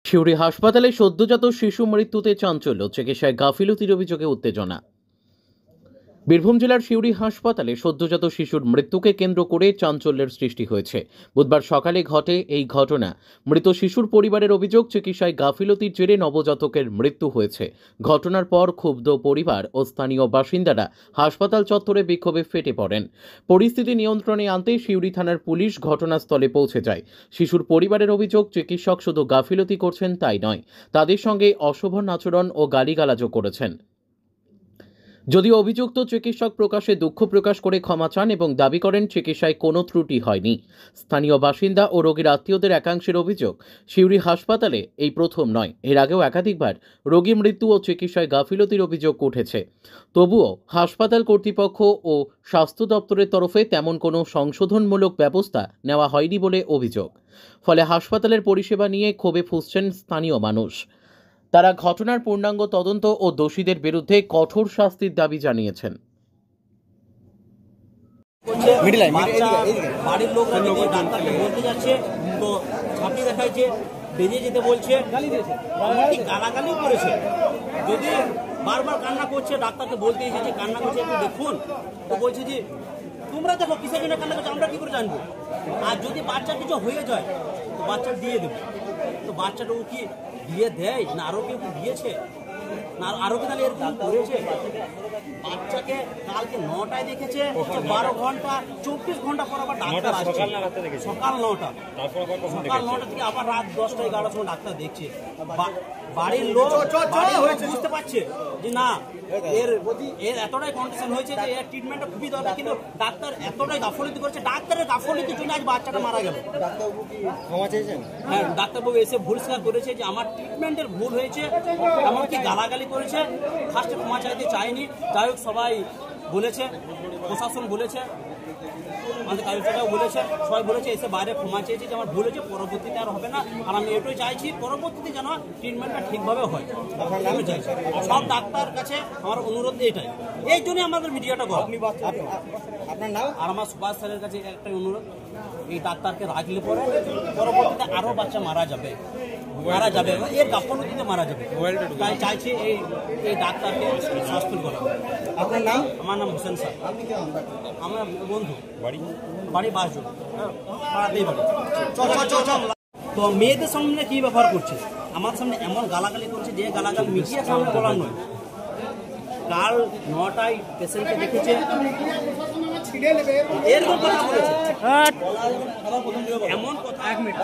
সিউড়ি হাসপাতালে সদ্যজাত শিশু মৃত্যুতে চাঞ্চল্য, চিকিৎসায় গাফিলতির অভিযোগে উত্তেজনা। বীরভূম জেলার সিউড়ি হাসপাতালে সদ্যজাত শিশুর মৃত্যুকে কেন্দ্র করে চাঞ্চল্যের সৃষ্টি হয়েছে। বুধবার সকালে ঘটে এই ঘটনা। মৃত শিশুর পরিবারের অভিযোগ, চিকিৎসায় গাফিলতির জেরে নবজাতকের মৃত্যু হয়েছে। ঘটনার পর ক্ষুব্ধ পরিবার ও স্থানীয় বাসিন্দারা হাসপাতাল চত্বরে বিক্ষোভে ফেটে পড়েন। পরিস্থিতি নিয়ন্ত্রণে আনতে সিউড়ি থানার পুলিশ ঘটনাস্থলে পৌঁছে যায়। শিশুর পরিবারের অভিযোগ, চিকিৎসক শুধু গাফিলতি করছেন তাই নয়, তাদের সঙ্গে অশোভন আচরণ ও গালিগালাজও করেছেন। যদিও অভিযুক্ত চিকিৎসক প্রকাশ্যে দুঃখ প্রকাশ করে ক্ষমা চান এবং দাবি করেন চিকিৎসায় কোনো ত্রুটি হয়নি। স্থানীয় বাসিন্দা ও রোগীর আত্মীয়দের একাংশের অভিযোগ, সিউড়ি হাসপাতালে এই প্রথম নয়, এর আগেও একাধিকবার রোগী মৃত্যু ও চিকিৎসায় গাফিলতির অভিযোগ উঠেছে। তবুও হাসপাতাল কর্তৃপক্ষ ও স্বাস্থ্য দপ্তরের তরফে তেমন কোনো সংশোধনমূলক ব্যবস্থা নেওয়া হয়নি বলে অভিযোগ। ফলে হাসপাতালের পরিষেবা নিয়ে ক্ষোভে ফুঁসছেন স্থানীয় মানুষ। তারা ঘটনার পূর্ণাঙ্গ তদন্ত ও দোষীদের বিরুদ্ধে কঠোর শাস্তির দাবি জানিয়েছেন। বাড়ির লোকরা ডাক্তারকে বলতে যাচ্ছে তো ছাপি দেখাচ্ছে, বেরিয়ে যেতে বলছে, গালাগালি করেছে। যদি বারবার কান্না করছে, ডাক্তারকে বলতে এসেছে কান্না করছে, একটু দেখুন, তো বলছে যে তোমরা দেখো কিসের জন্য কান্না করছে, আমরা কি করে জানবো। আর যদি বাচ্চা কিছু হয়ে যায় তো বাচ্চা দিয়ে দেবো। তো বাচ্চাটা ও কি দিয়ে দেয় না আরো কেউ দিয়েছে না আরো কি তাহলে এরকম করেছে? বাচ্চাকে কালকে 9টায় দেখেছে, 12 ঘন্টা 24 ঘন্টা পর আবার ডাক্তার আসছে। সকাল 9টা থেকে আবার রাত 10টা 11টার সময় ডাক্তার দেখছে। বাড়ির লোক বুঝতে পারছে যে না এর এতটাই কন্ডিশন হয়েছে যে এর ট্রিটমেন্টটা খুবই দরকার, কিন্তু ডাক্তার এতটাই গাফলতি করেছে। ডাক্তারের গাফলতির জন্য আজ বাচ্চাটা মারা গেল। হ্যাঁ, ডাক্তারবাবু এসে ভুল স্বীকার করেছে যে আমার ট্রিটমেন্টের ভুল হয়েছে, এমনকি গালাগালি করেছে। ফার্স্টে ক্ষমা চাইতে চাইনি, যাই হোক সবাই বলেছে, প্রশাসন বলেছে, আমাদের কালেক্টরটাও বলেছে, সবাই বলেছে, এসে বাইরে ক্ষমা চেয়েছে যে আমার ভুল হয়েছে, পরবর্তীতে আর হবে না। আর আমি এটাই চাইছি পরবর্তীতে যেন ট্রিটমেন্টটা ঠিকভাবে হয়। আমি চাইছি সব ডাক্তার কাছে আমার অনুরোধ এটাই। এই জন্যই আমাদের মিডিয়াটা গড়া। আপনার নাম? আর আমার সুভাষ স্যারের কাছে একটাই অনুরোধ, এই ডাক্তারকে রাখলে পরে পরবর্তীতে আরও বাচ্চা মারা যাবে, এর গাফলতিতে মারা যাবে। তাই চাইছি এই ডাক্তারকে সাসপেন্ড করা। আপনার নাম? আমার নাম হোসেন স্যার, আমার বন্ধু, বাড়ি 5 জন, পাড়াতেই বাড়ি। তো মেয়েদের সামনে কি ব্যবহার করছে, আমার সামনে এমন গালাগালি করছে যে গালাগালি মিডিয়ার সামনে বলার নয়। কাল 9টায় পেশেন্টকে দেখেছে, এরকম কথা বলেছে, এমন কথা। 1 মিনিট।